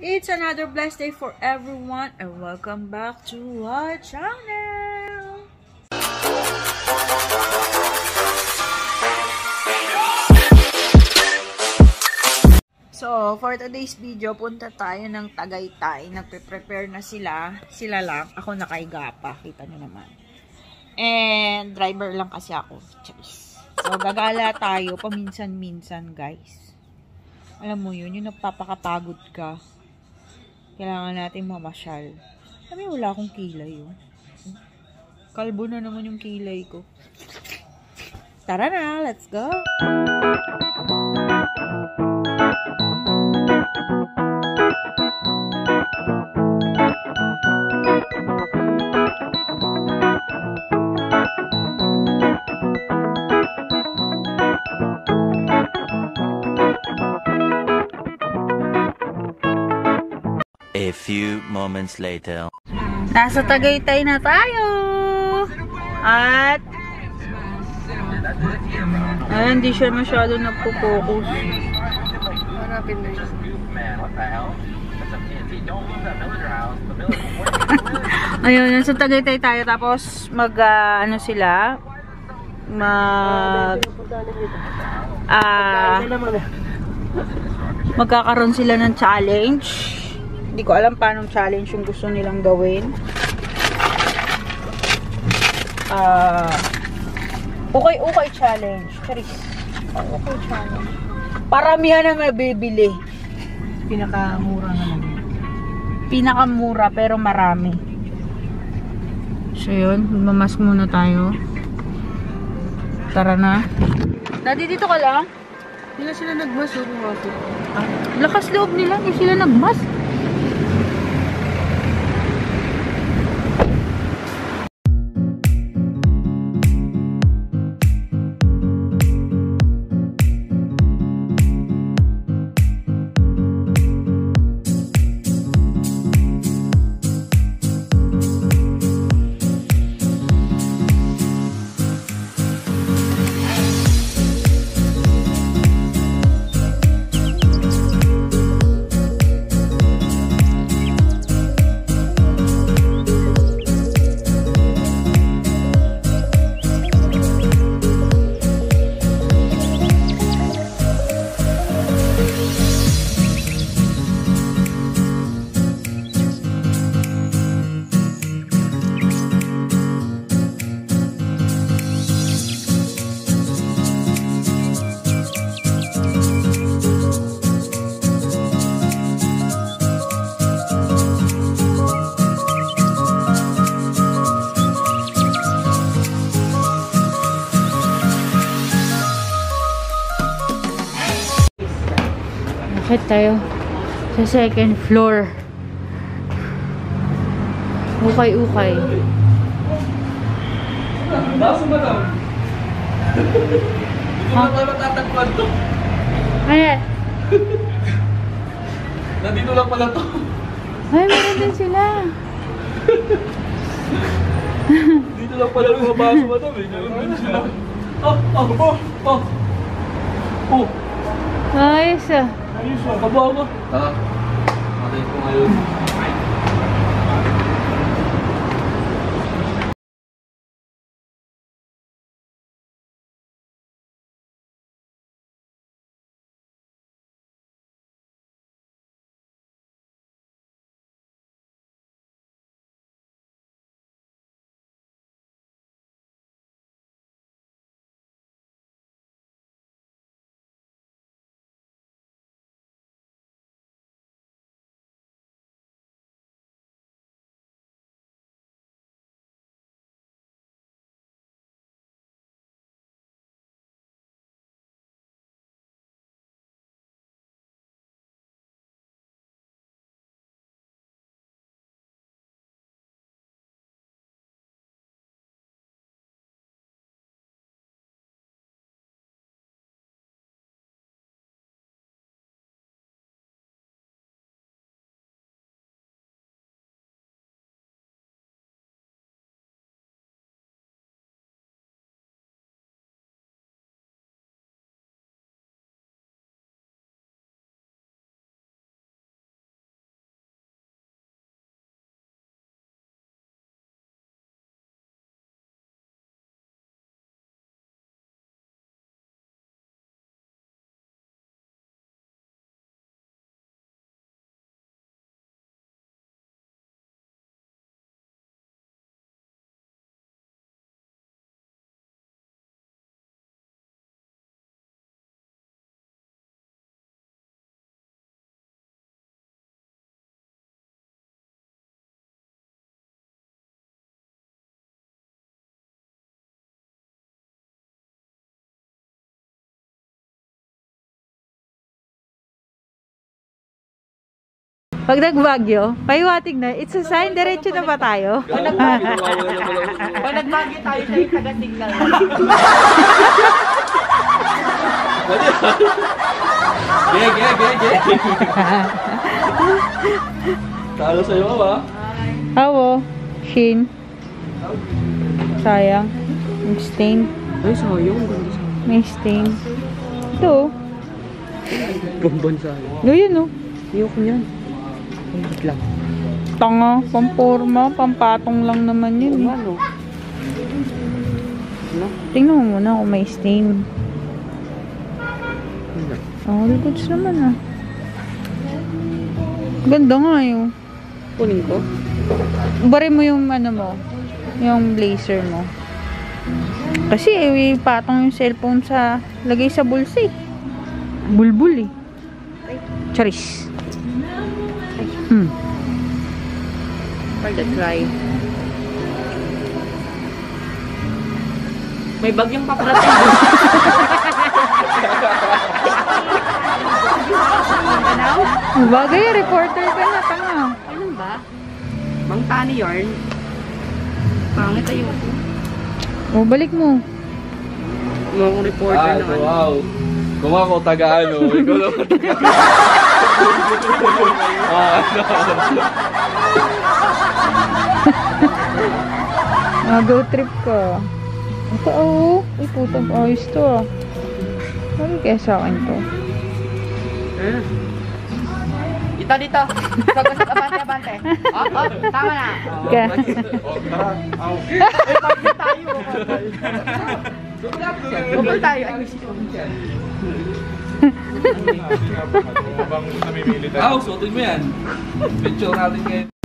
It's another blessed day for everyone and welcome back to our channel! So, for today's video, punta tayo ng Tagaytay. Nagpe-prepare na sila. Sila lang. Ako nakahiga pa. Kita nyo naman. And, driver lang kasi ako. Charis. So, gagala tayo paminsan-minsan, guys. Alam mo yun, yung nagpapakapagod ka. Kailangan natin mamasyal. Sabi, wala akong kilay, oh. Kalbo na naman yung kilay ko. Tara na, let's go! A few moments later. Nasa Tagaytay na tayo! At ay, hindi siya masyado nagpo-focus. Hanapin na yun. Ayun, nasa Tagaytay tayo. Tapos ano sila? Magkakaroon sila ng challenge. Hindi ko alam paano challenge yung gusto nilang gawin. Okay challenge. Charis. Okay challenge. Paramihan na mabibili. Pinakamura na lang. Pinakamura pero marami. So yun, mamask muna tayo. Tara na. Daddy, dito ka lang? Hindi sila nagmas o kumapit. Lakas loob nila, hindi sila nagmas. Bakit tayo sa second floor? Ukay-ukay. Baso ba daw? Hindi mo na tayo matatagpuan to. Ano? Nandito lang pala to. Ay, meron din sila. Dito lang pala yung mga baso ba daw. Meron din sila. Ayos ah. Ayos ah. Kabawa mo. Matay ko ngayon. Pag nagbagyo, pahiwatig na, it's a sign, diretso na ba tayo? Pag nagbagyo tayo, siya yung taga-signal. Ge. Talo sa'yo ba? Awo, Shin. Sayang. May stain. Ay, sayang. May stain. Ito. Bonbon sa'yo. Yun, no? Ayoko niyan. Hindi lang. Tanga, pamporma, pampatong lang naman yun. Ano? Tingnan mo muna kung may stain. Oh, all goods naman ah. Ganda nga yun. Kunin ko? Bari mo yung ano mo, yung blazer mo. Kasi patong yung cellphone sa, lagay sa bulsa eh. Bulbul eh. Charis. For the try. May bagyang paparating. Bagay, reporter ka na, tanga. Ano ba? Mang tani yarn. Pangit ayoko. O, balik mo. Mga reporter na ano. Wow. Kung ako taga-ano, ikaw naman taga-ano. Go trip ka. Ito, oh. Ay, putang ayos to ah. Ano kaya sa akin to? Dito. Sagot, abante. Tama na. Kaya. Bubol tayo. Suotin mo yan. Picture natin ngayon.